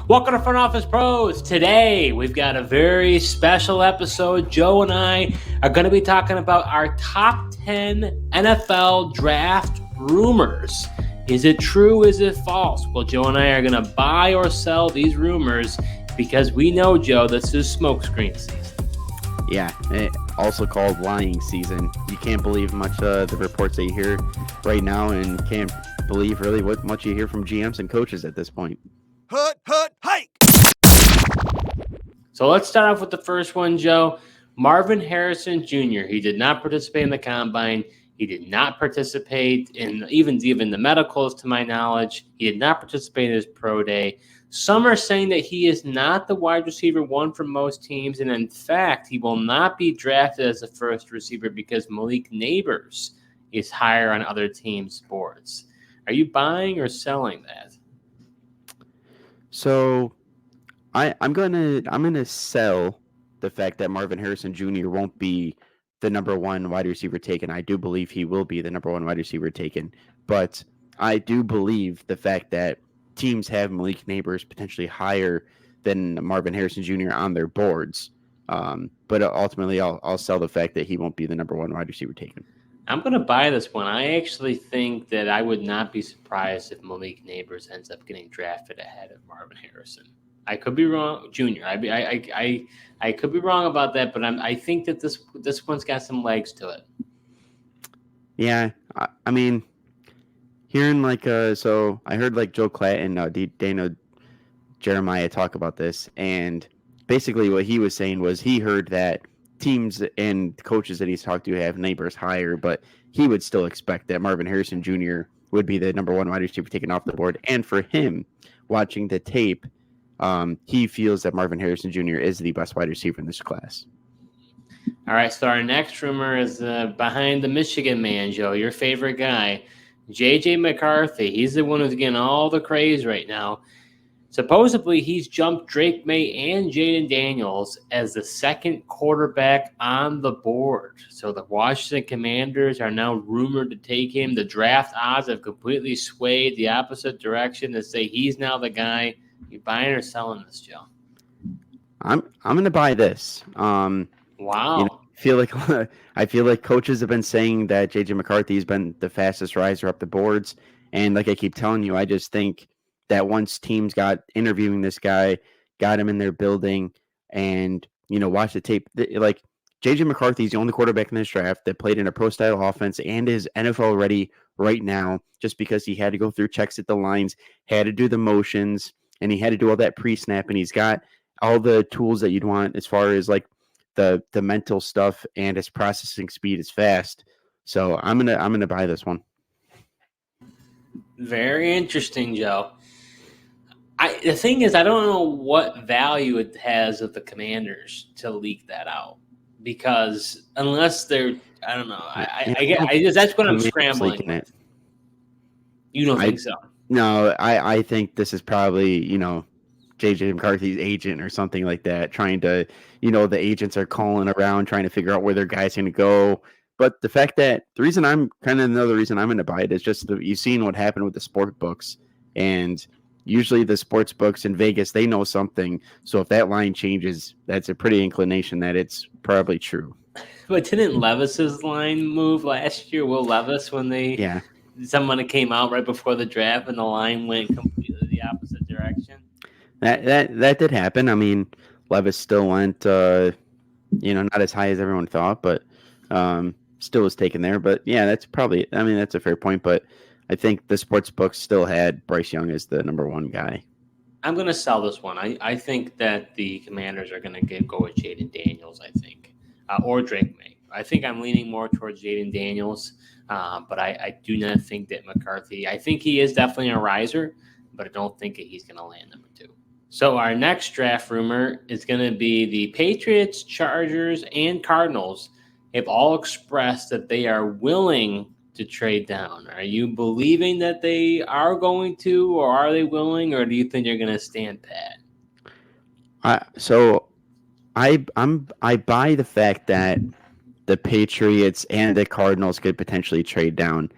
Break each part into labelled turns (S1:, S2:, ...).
S1: Welcome to Front Office Pros. Today, we've got a very special episode. Joe and I are going to be talking about our top 10 NFL draft rumors. Is it true? Is it false? Well, Joe and I are going to buy or sell these rumors because we know, Joe, this is smokescreen season.
S2: Yeah, also called lying season. You can't believe much the reports that you hear right now, and can't believe really what much you hear from GMs and coaches at this point.
S3: Hike!
S1: So let's start off with the first one, Joe. Marvin Harrison Jr. He did not participate in the combine. He did not participate in even the medicals, to my knowledge. He did not participate in his pro day. Some are saying that he is not the wide receiver one for most teams, and in fact, he will not be drafted as a first receiver because Malik Neighbors is higher on other teams' boards. Are you buying or selling that?
S2: So, I'm gonna sell the fact that Marvin Harrison Jr. won't be the number one wide receiver taken. I do believe he will be the number one wide receiver taken, but I do believe the fact that teams have Malik Neighbors potentially higher than Marvin Harrison Jr. on their boards. But ultimately, I'll sell the fact that he won't be the number one wide receiver taken.
S1: I'm going to buy this one. I actually think that I would not be surprised if Malik Neighbors ends up getting drafted ahead of Marvin Harrison. I could be wrong, Junior. I could be wrong about that, but I think that this one's got some legs to it.
S2: Yeah, I mean, hearing so I heard Joe Klatt and Dana Jeremiah talk about this, and basically what he was saying was he heard that teams and coaches that he's talked to have Neighbors higher, but he would still expect that Marvin Harrison Jr. would be the number one wide receiver taken off the board. And for him, watching the tape, he feels that Marvin Harrison Jr. is the best wide receiver in this class.
S1: All right, so our next rumor is behind the Michigan man, Joe, your favorite guy, J.J. McCarthy. He's the one who's getting all the craze right now. Supposedly, he's jumped Drake May and Jaden Daniels as the second quarterback on the board. So the Washington Commanders are now rumored to take him. The draft odds have completely swayed the opposite direction to say he's now the guy. You buying or selling this, Joe?
S2: I'm going to buy this.
S1: Wow.
S2: I feel like coaches have been saying that J.J. McCarthy has been the fastest riser up the boards, and like I keep telling you, I just think that once teams got interviewing this guy, got him in their building, and watch the tape, like J.J. McCarthy is the only quarterback in this draft that played in a pro-style offense and is NFL ready right now, just because he had to go through checks at the lines, had to do the motions, and he had to do all that pre-snap, and he's got all the tools that you'd want as far as the mental stuff, and his processing speed is fast. So I'm gonna buy this one.
S1: Very interesting, Joe. The thing is, I don't know what value it has of the Commanders to leak that out, because unless they're, I don't know. I guess that's what I'm scrambling with. You don't think so?
S2: No, I think this is probably J.J. McCarthy's agent or something like that, trying to, the agents are calling around trying to figure out where their guy's going to go. But the fact that another reason I'm going to buy it is just you've seen what happened with the sport books, and usually the sports books in Vegas, they know something. So if that line changes, that's a pretty inclination that it's probably true.
S1: But didn't Levis's line move last year? Will Levis, when someone came out right before the draft and the line went completely the opposite direction?
S2: That did happen. I mean, Levis still went, not as high as everyone thought, but still was taken there. But yeah, that's a fair point. But I think the sports books still had Bryce Young as the number one guy.
S1: I'm going to sell this one. I think that the Commanders are going to go with Jaden Daniels, I think, or Drake May. I think I'm leaning more towards Jaden Daniels, but I do not think that McCarthy – I think he is definitely a riser, but I don't think that he's going to land number two. So our next draft rumor is going to be the Patriots, Chargers, and Cardinals have all expressed that they are willing to trade down. Are you believing that they are going to, or are they willing, or do you think they're going to stand pat?
S2: I buy the fact that the Patriots and the Cardinals could potentially trade down.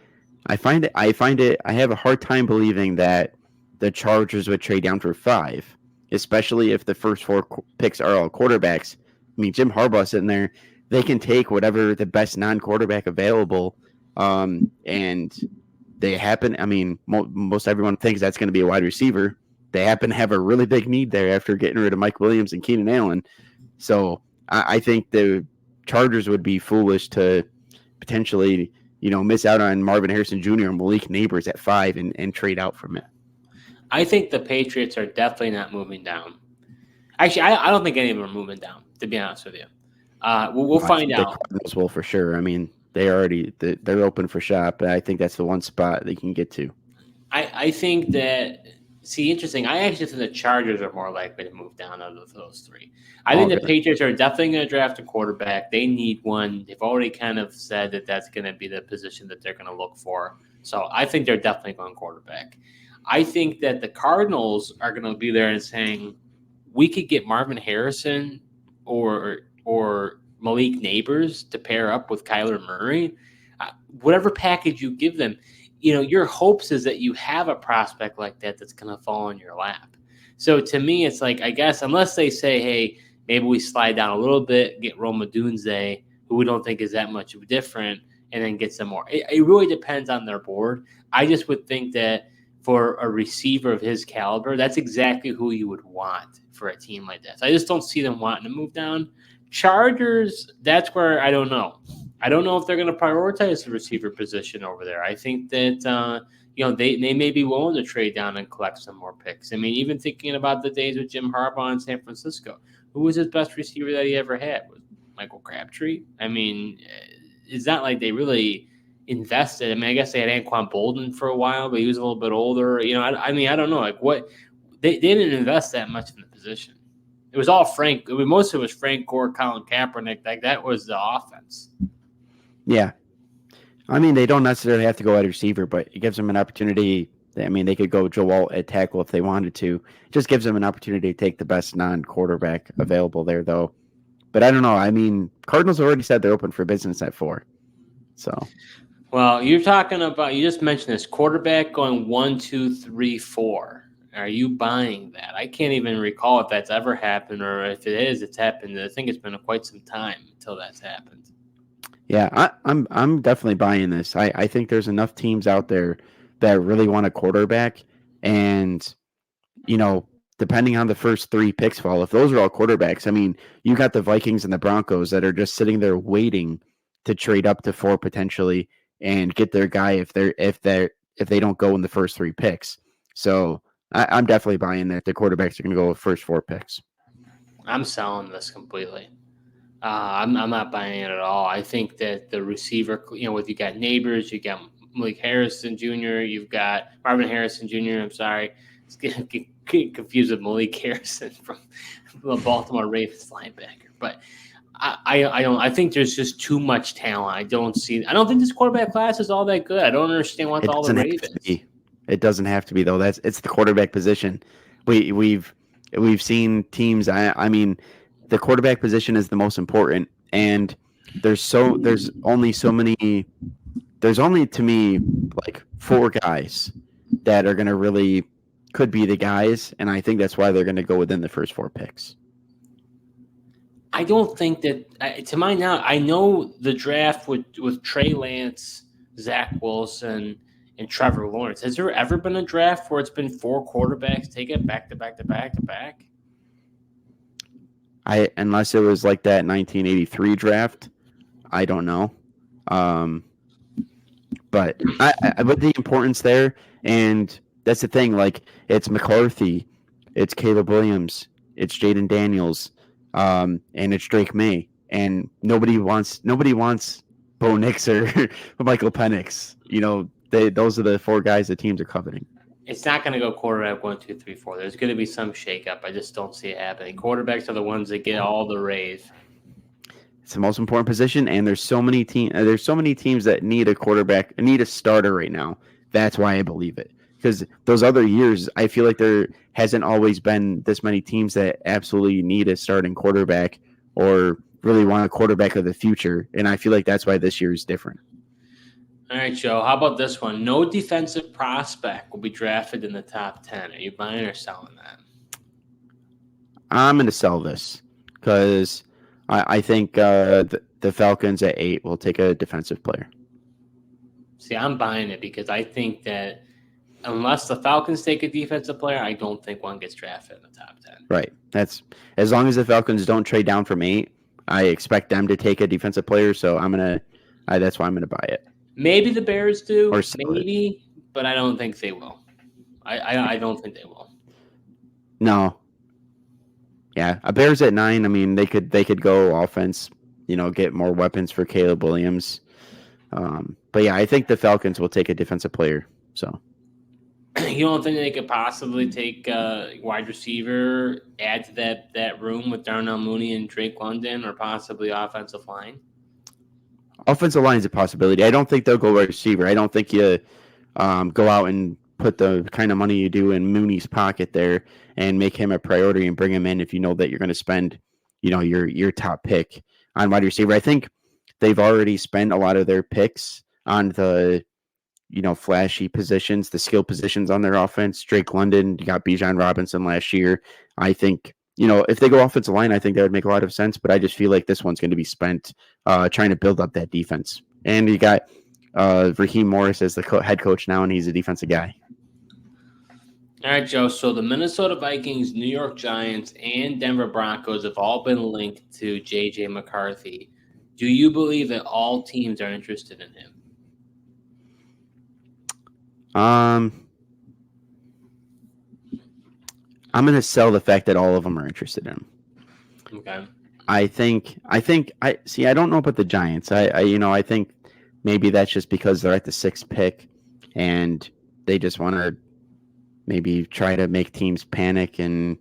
S2: I have a hard time believing that the Chargers would trade down for 5. especially if the first four picks are all quarterbacks. I mean, Jim Harbaugh sitting there, they can take whatever the best non-quarterback available, and they happen. I mean, most everyone thinks that's going to be a wide receiver. They happen to have a really big need there after getting rid of Mike Williams and Keenan Allen. So I think the Chargers would be foolish to potentially, miss out on Marvin Harrison Jr. and Malik Neighbors at 5 and trade out from it.
S1: I think the Patriots are definitely not moving down. Actually, I don't think any of them are moving down, to be honest with you. We'll find out.
S2: The Cardinals will for sure. I mean, they're open for shop, but I think that's the one spot they can get to.
S1: I think that, interesting. I actually think the Chargers are more likely to move down out of those three. I think the Patriots are definitely going to draft a quarterback. They need one. They've already kind of said that that's going to be the position that they're going to look for. So I think they're definitely going quarterback. I think that the Cardinals are going to be there and saying, we could get Marvin Harrison or Malik Neighbors to pair up with Kyler Murray. Whatever package you give them, your hopes is that you have a prospect like that that's going to fall in your lap. So to me, it's like, I guess, unless they say, hey, maybe we slide down a little bit, get Rome Odunze, who we don't think is that much different, and then get some more. It really depends on their board. I just would think that for a receiver of his caliber, that's exactly who you would want for a team like that. So I just don't see them wanting to move down. Chargers, that's where I don't know. I don't know if they're going to prioritize the receiver position over there. I think that they may be willing to trade down and collect some more picks. I mean, even thinking about the days with Jim Harbaugh in San Francisco, who was his best receiver that he ever had? Was Michael Crabtree? I mean, it's not like they really invested. I mean, I guess they had Anquan Bolden for a while, but he was a little bit older. I don't know. Like what they didn't invest that much in the position. It was all Frank. I mean, most of it was Frank Gore, Colin Kaepernick. Like that was the offense.
S2: Yeah. I mean, they don't necessarily have to go at receiver, but it gives them an opportunity. I mean, they could go Joe Alt at tackle if they wanted to. It just gives them an opportunity to take the best non-quarterback available there, though. But I don't know. I mean, Cardinals already said they're open for business at 4. So.
S1: Well, you're talking about, you just mentioned this quarterback going 1, 2, 3, 4. Are you buying that? I can't even recall if that's ever happened, or if it is, it's happened. I think it's been quite some time until that's happened.
S2: Yeah, I'm definitely buying this. I think there's enough teams out there that really want a quarterback, and depending on the first 3 picks fall, if those are all quarterbacks, I mean, you got the Vikings and the Broncos that are just sitting there waiting to trade up to 4 potentially and get their guy if they don't go in the first 3 picks. So I'm definitely buying that the quarterbacks are going to go with first 4 picks.
S1: I'm selling this completely. I'm not buying it at all. I think that the receiver, if you got Neighbors, you got Malik Harrison Jr., you've got Marvin Harrison Jr., I'm sorry. It's getting confused with Malik Harrison from the Baltimore Ravens linebacker. But I think there's just too much talent. I don't think this quarterback class is all that good. I don't understand what's all the Ravens.
S2: It doesn't have to be, though. It's the quarterback position. We've seen teams. I mean, the quarterback position is the most important, and there's only to me like 4 guys that are going to really could be the guys, and I think that's why they're going to go within the first 4 picks.
S1: I don't think that, to my knowledge, I know the draft with Trey Lance, Zach Wilson, and Trevor Lawrence. Has there ever been a draft where it's been 4 quarterbacks take it back to back to back to back?
S2: Unless it was like that 1983 draft, I don't know. But the importance there, and that's the thing. Like, it's McCarthy, it's Caleb Williams, it's Jaden Daniels, and it's Drake May, and nobody wants Bo Nix or Michael Penix. Those are the 4 guys the teams are coveting.
S1: It's not going to go quarterback 1, 2, 3, 4. There's going to be some shakeup. I just don't see it happening. Quarterbacks are the ones that get all the rave.
S2: It's the most important position, and there's so many teams that need a quarterback, need a starter right now. That's why I believe it. Because those other years, I feel like there hasn't always been this many teams that absolutely need a starting quarterback or really want a quarterback of the future, and I feel like that's why this year is different.
S1: All right, Joe. How about this one? No defensive prospect will be drafted in the top 10. Are you buying or selling that?
S2: I'm going to sell this because I think the Falcons at 8 will take a defensive player.
S1: See, I'm buying it because I think that unless the Falcons take a defensive player, I don't think one gets drafted in the top 10.
S2: Right. That's as long as the Falcons don't trade down from 8, I expect them to take a defensive player. So that's why I'm gonna buy it.
S1: Maybe the Bears do,
S2: Or sell
S1: maybe, but I don't think they will. I don't think they will.
S2: No. Yeah, a Bears at 9. I mean, they could go offense. Get more weapons for Caleb Williams. But yeah, I think the Falcons will take a defensive player. So
S1: You don't think they could possibly take wide receiver, add to that room with Darnell Mooney and Drake London, or possibly offensive line?
S2: offensive line is a possibility. I don't think they'll go wide receiver. I don't think you go out and put the kind of money you do in Mooney's pocket there and make him a priority and bring him in if you know that you're going to spend, your top pick on wide receiver. I think they've already spent a lot of their picks on the, flashy positions, the skill positions on their offense. Drake London, you got Bijan Robinson last year. I think, if they go offensive line, I think that would make a lot of sense. But I just feel like this one's going to be spent trying to build up that defense. And you got Raheem Morris as the head coach now, and he's a defensive guy.
S1: All right, Joe. So the Minnesota Vikings, New York Giants, and Denver Broncos have all been linked to J.J. McCarthy. Do you believe that all teams are interested in him?
S2: I'm going to sell the fact that all of them are interested in him.
S1: Okay.
S2: I don't know about the Giants. I think maybe that's just because they're at the 6th pick and they just want to maybe try to make teams panic and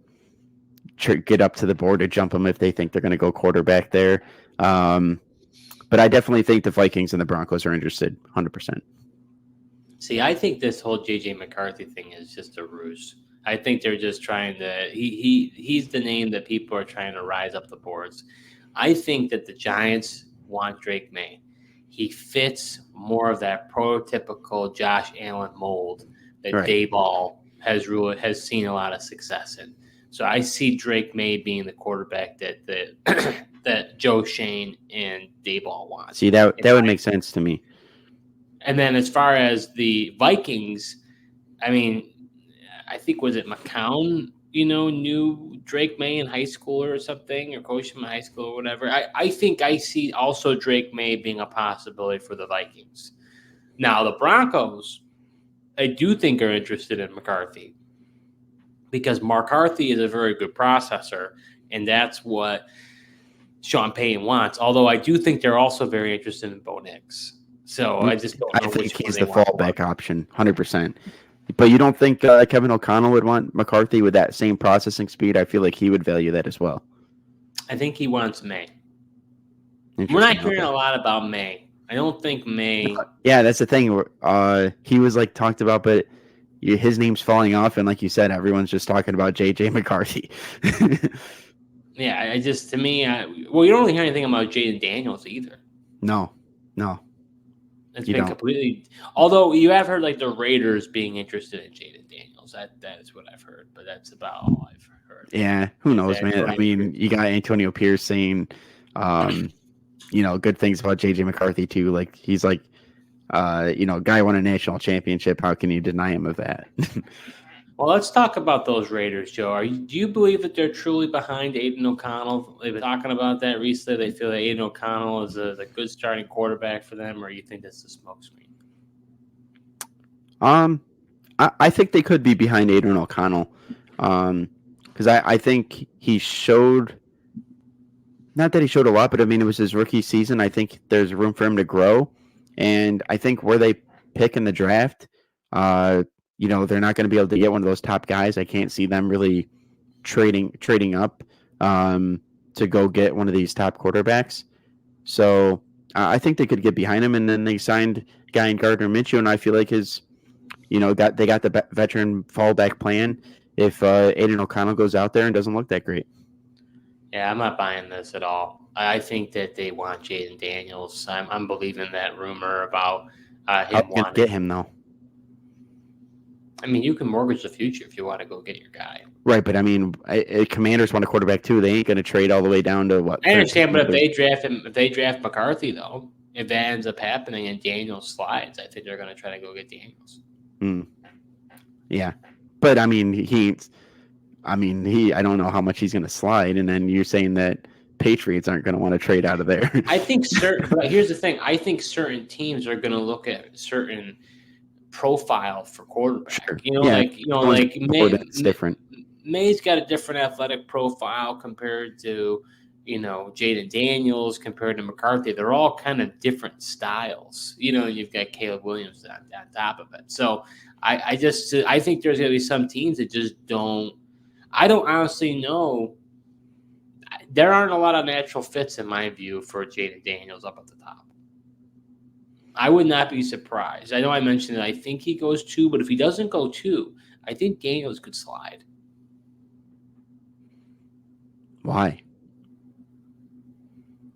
S2: get up to the board to jump them if they think they're going to go quarterback there. But I definitely think the Vikings and the Broncos are interested 100%.
S1: See, I think this whole J.J. McCarthy thing is just a ruse. I think they're just trying to he's the name that people are trying to rise up the boards. I think that the Giants want Drake May. He fits more of that prototypical Josh Allen mold that
S2: Right.
S1: Dayball has seen a lot of success in. So I see Drake May being the quarterback that that Joe Shane and Dayball want.
S2: See, that would make sense to me.
S1: And then as far as the Vikings, I mean, I think was it McCown, knew Drake May in high school or something, or coached him in high school or whatever. I think I see also Drake May being a possibility for the Vikings. Now the Broncos, I do think are interested in McCarthy because McCarthy is a very good processor, and that's what Sean Payton wants. Although I do think they're also very interested in Bo Nix. So I just don't know
S2: I think
S1: which
S2: he's
S1: one
S2: the
S1: they want
S2: fallback
S1: more.
S2: option, 100%. But you don't think Kevin O'Connell would want McCarthy with that same processing speed? I feel like he would value that as well.
S1: I think he wants May. We're not
S2: Interesting.
S1: hearing
S2: Okay.
S1: a lot about May. I don't think May.
S2: Yeah, that's the thing. He was talked about, but his name's falling off, and like you said, everyone's just talking about J.J. McCarthy.
S1: Yeah, I just, to me, you don't really hear anything about Jaden Daniels either.
S2: No.
S1: It's
S2: You
S1: been
S2: don't.
S1: completely. Although you have heard the Raiders being interested in Jaden Daniels. That is what I've heard, but that's about all I've heard.
S2: Yeah, who knows, man? I mean, you got Antonio Pierce saying, good things about J.J. McCarthy too. He's guy won a national championship. How can you deny him of that?
S1: Well, let's talk about those Raiders, Joe. Do you believe that they're truly behind Aiden O'Connell? They've been talking about that recently. They feel that Aiden O'Connell is a good starting quarterback for them, or you think that's a smokescreen?
S2: I think they could be behind Aiden O'Connell, because I think he showed. Not that he showed a lot, but I mean it was his rookie season. I think there's room for him to grow, and I think where they pick in the draft, they're not going to be able to get one of those top guys. I can't see them really trading up to go get one of these top quarterbacks. So I think they could get behind him, and then they signed a guy in Gardner Minshew, and I feel like they got the veteran fallback plan if Aiden O'Connell goes out there and doesn't look that great.
S1: Yeah, I'm not buying this at all. I think that they want Jaden Daniels. I'm believing that rumor about him
S2: How can
S1: wanting.
S2: get him though?
S1: I mean, you can mortgage the future if you want to go get your guy.
S2: Right, but I mean, Commanders want a quarterback too. They ain't going to trade all the way down to what?
S1: I understand, but if
S2: 13th.
S1: they draft McCarthy though, if that ends up happening and Daniels slides, I think they're going to try to go get Daniels.
S2: Yeah, but I mean, I don't know how much he's going to slide, and then you're saying that Patriots aren't going to want to trade out of there.
S1: I think but here's the thing: I think certain teams are going to look at certain profile for quarterback.
S2: Sure.
S1: It's
S2: different.
S1: May's got a different athletic profile compared to, Jaden Daniels, compared to McCarthy. They're all kind of different styles. You've got Caleb Williams on top of it. So I think there's going to be some teams that just don't. I don't honestly know. There aren't a lot of natural fits in my view for Jaden Daniels up at the top. I would not be surprised. I know I mentioned that I think he goes 2, but if he doesn't go 2, I think Daniels could slide.
S2: Why?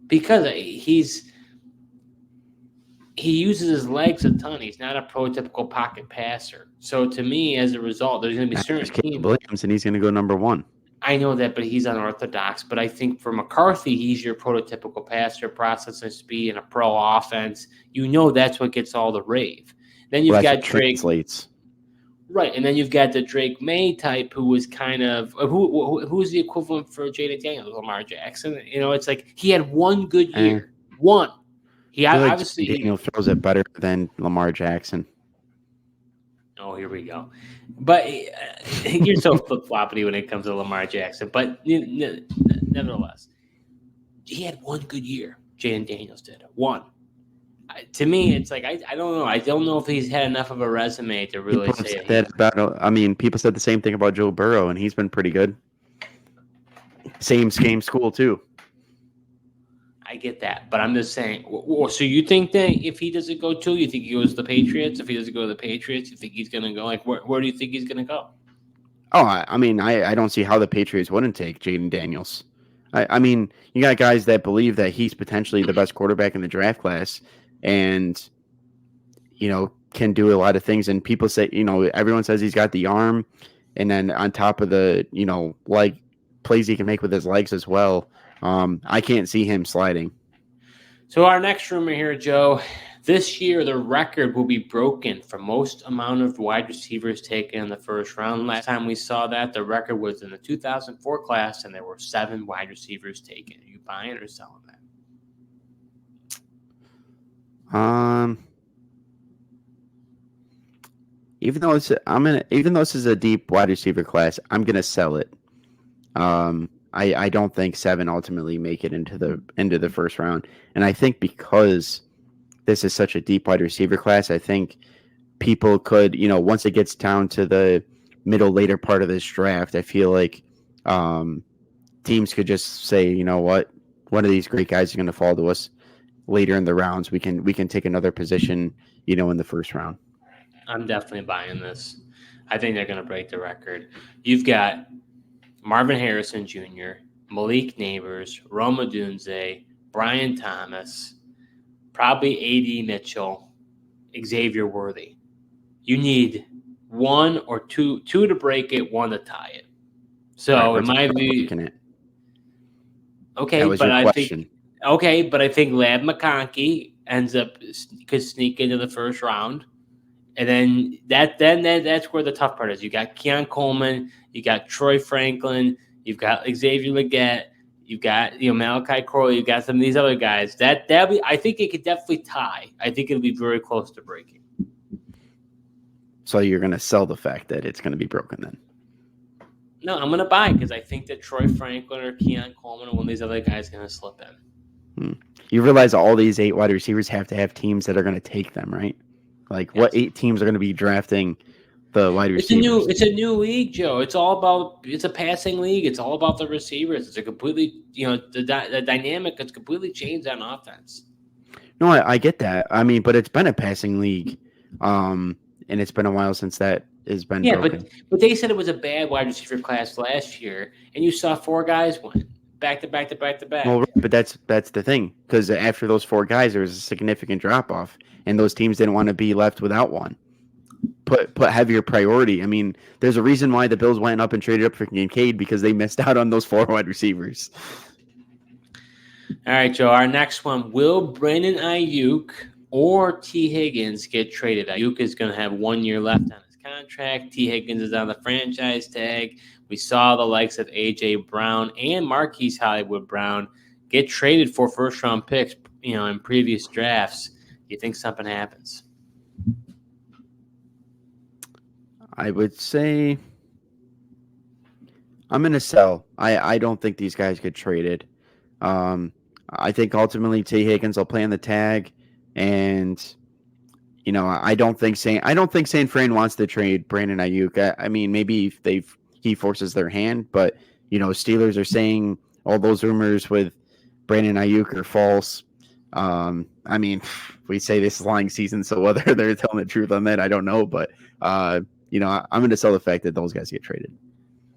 S1: Because he uses his legs a ton. He's not a prototypical pocket passer. So to me, as a result, there's going to be certain teams.
S2: Williams, and he's going to go number 1.
S1: I know that, but he's unorthodox. But I think for McCarthy, he's your prototypical passer, processing speed, and a pro offense. That's what gets all the rave. Then you've got Drake.
S2: Translates.
S1: Right, and then you've got the Drake May type, who was kind of who's the equivalent for Jaden Daniels, Lamar Jackson. It's like he had one good year, one. He obviously
S2: Daniel throws it better than Lamar Jackson.
S1: Oh, here we go. But you're so flip-floppity when it comes to Lamar Jackson. But nevertheless, he had one good year. Jaden Daniels did. One. To me, it's like I don't know. I don't know if he's had enough of a resume to really say
S2: that. People said the same thing about Joe Burrow, and he's been pretty good. Same school too.
S1: I get that, but I'm just saying. So you think that if he doesn't go 2, you think he goes to the Patriots? If he doesn't go to the Patriots, you think he's going to go? Like, where do you think he's going to go?
S2: Oh, I don't see how the Patriots wouldn't take Jaden Daniels. I mean, you got guys that believe that he's potentially the best quarterback in the draft class, and can do a lot of things. And people say, everyone says he's got the arm, and then on top of the, like plays he can make with his legs as well. I can't see him sliding.
S1: So our next rumor here, Joe, this year the record will be broken for most amount of wide receivers taken in the first round. Last time we saw that, the record was in the 2004 class, and there were 7 wide receivers taken. Are you buying or selling that?
S2: Even though this is a deep wide receiver class, I'm gonna sell it. I don't think 7 ultimately make it into the first round, and I think because this is such a deep wide receiver class, I think people could, once it gets down to the later part of this draft, I feel like teams could just say, you know what, one of these great guys is going to fall to us later in the rounds. We can take another position, in the first round.
S1: I'm definitely buying this. I think they're going to break the record. You've got Marvin Harrison Jr., Malik Neighbors, Rome Odunze, Brian Thomas, probably A.D. Mitchell, Xavier Worthy. You need 1 or 2 to break it, 1 to tie it. So in my view, okay, but I think Lab McConkey could sneak into the first round. And then that's where the tough part is. You got Keon Coleman, you got Troy Franklin, you've got Xavier Legette, you've got Malachi Corley, you've got some of these other guys. I think it could definitely tie. I think it'll be very close to breaking.
S2: So you're going to sell the fact that it's going to be broken then?
S1: No, I'm going to buy it because I think that Troy Franklin or Keon Coleman or one of these other guys are going to slip in.
S2: You realize all these 8 wide receivers have to have teams that are going to take them, right? Like, yes. What 8 teams are going to be drafting the wide receivers?
S1: It's a new league, Joe. It's a passing league. It's all about the receivers. It's a completely, the dynamic has completely changed on offense.
S2: No, I get that. I mean, but it's been a passing league, and it's been a while since that has been broken.
S1: But they said it was a bad wide receiver class last year, and you saw 4 guys win back to back to back to back.
S2: Well, but that's the thing, because after those 4 guys, there was a significant drop off. And those teams didn't want to be left without one. put heavier priority. I mean, there's a reason why the Bills went up and traded up for Kincaid because they missed out on those 4 wide receivers.
S1: All right, Joe. Our next one: will Brandon Ayuk or T. Higgins get traded? Ayuk is going to have 1 year left on his contract. T. Higgins is on the franchise tag. We saw the likes of A.J. Brown and Marquise Hollywood Brown get traded for first-round picks, in previous drafts. Do you think something happens?
S2: I would say I'm going to sell. I don't think these guys get traded. I think ultimately T. Higgins will play on the tag, and I don't think San Fran wants to trade Brandon Ayuk. I mean, maybe if he forces their hand, but Steelers are saying all those rumors with Brandon Ayuk are false. I mean, we say this is lying season, so whether they're telling the truth on that, I don't know. But I'm going to sell the fact that those guys get traded.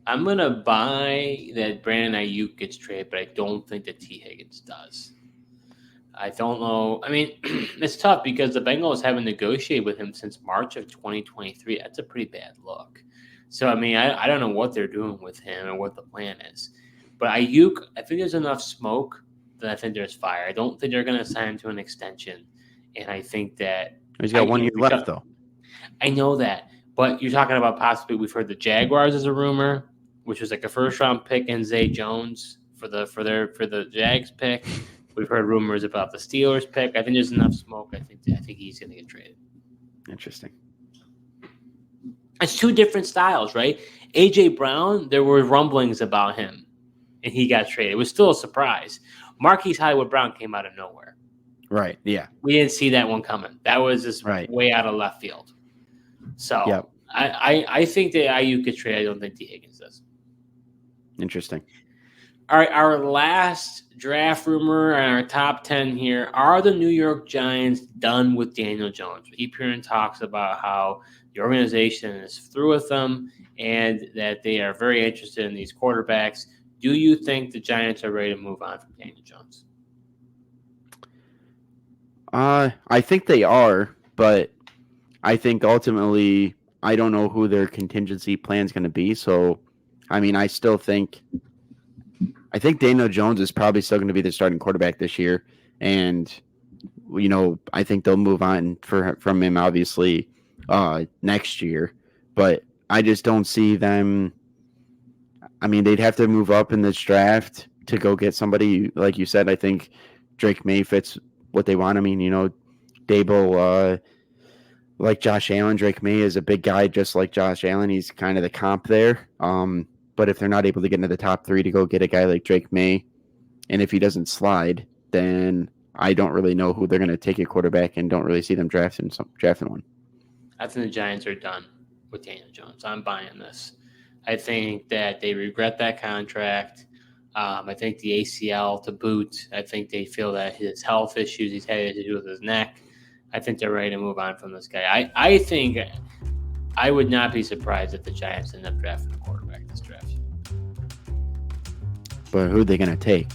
S1: I'm going to buy that Brandon Ayuk gets traded, but I don't think that T. Higgins does. I don't know. I mean, it's tough because the Bengals haven't negotiated with him since March of 2023. That's a pretty bad look. So, I mean, I don't know what they're doing with him or what the plan is. But Ayuk, I think there's enough smoke that I think there's fire. I don't think they're going to sign him to an extension. And I think that
S2: he's got 1 year left, though.
S1: I know that. But you're talking about possibly, we've heard the Jaguars as a rumor, which was like a first-round pick in Zay Jones for the Jags pick. We've heard rumors about the Steelers pick. I think there's enough smoke. I think he's going to get traded.
S2: Interesting.
S1: It's two different styles, right? A.J. Brown, there were rumblings about him, and he got traded. It was still a surprise. Marquise Hollywood Brown came out of nowhere.
S2: Right, yeah.
S1: We didn't see that one coming. That was just way out of left field. So
S2: yep.
S1: I think that Ayuk gets traded. I don't think T. Higgins does.
S2: Interesting.
S1: All right, our last draft rumor and our top 10 here. Are the New York Giants done with Daniel Jones? We keep hearing talks about how the organization is through with them and that they are very interested in these quarterbacks. Do you think the Giants are ready to move on from Daniel Jones?
S2: I think they are, but I think ultimately I don't know who their contingency plan is going to be. So, I mean, I think Daniel Jones is probably still going to be the starting quarterback this year. And, I think they'll move on from him, obviously, next year. But I just don't see them. I mean, they'd have to move up in this draft to go get somebody. Like you said, I think Drake May fits what they want. I mean, Dable, like Josh Allen, Drake May is a big guy just like Josh Allen. He's kind of the comp there. But if they're not able to get into the top 3 to go get a guy like Drake May, and if he doesn't slide, then I don't really know who they're going to take a quarterback and don't really see them drafting one.
S1: I think the Giants are done with Daniel Jones. I'm buying this. I think that they regret that contract. I think the ACL to boot. I think they feel that his health issues, he's had to do with his neck. I think they're ready to move on from this guy. I think I would not be surprised if the Giants end up drafting a quarterback this draft.
S2: But who are they going to take?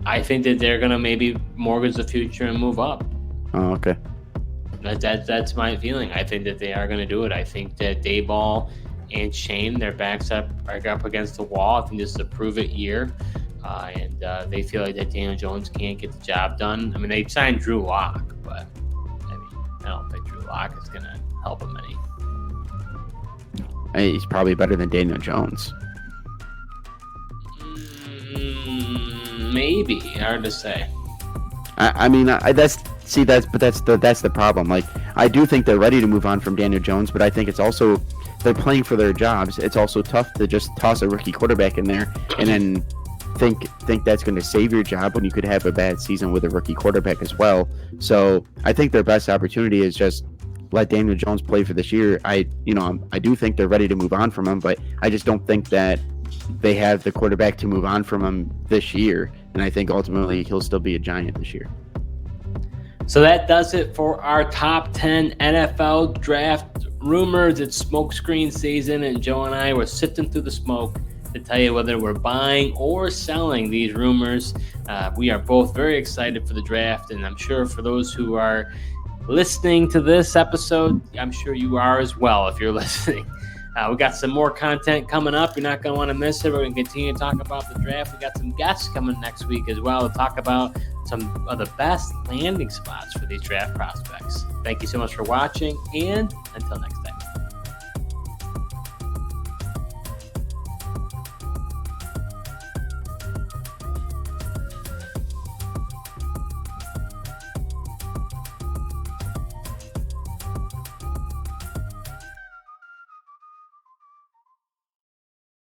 S1: I think that they're going to maybe mortgage the future and move up.
S2: Oh, okay.
S1: That's my feeling. I think that they are going to do it. I think that Dayball and Shane, their backs are up against the wall. I think this is a prove-it year. And they feel like that Daniel Jones can't get the job done. I mean, they signed Drew Lock, but I don't think Drew Lock is going to help them any.
S2: He's probably better than Daniel Jones.
S1: Maybe. Hard to say.
S2: That's the problem. Like, I do think they're ready to move on from Daniel Jones, but I think it's also they're playing for their jobs. It's also tough to just toss a rookie quarterback in there and then think that's going to save your job when you could have a bad season with a rookie quarterback as well. So I think their best opportunity is just let Daniel Jones play for this year. I do think they're ready to move on from him, but I just don't think that they have the quarterback to move on from him this year. And I think ultimately he'll still be a Giant this year.
S1: So that does it for our top 10 NFL draft rumors. It's smokescreen season, and Joe and I were sifting through the smoke to tell you whether we're buying or selling these rumors. We are both very excited for the draft, and I'm sure for those who are listening to this episode. I'm sure you are as well if you're listening. We got some more content coming up. You're not going to want to miss it. We're going to continue to talk about the draft. We got some guests coming next week as well to talk about some of the best landing spots for these draft prospects. Thank you so much for watching, and until next time.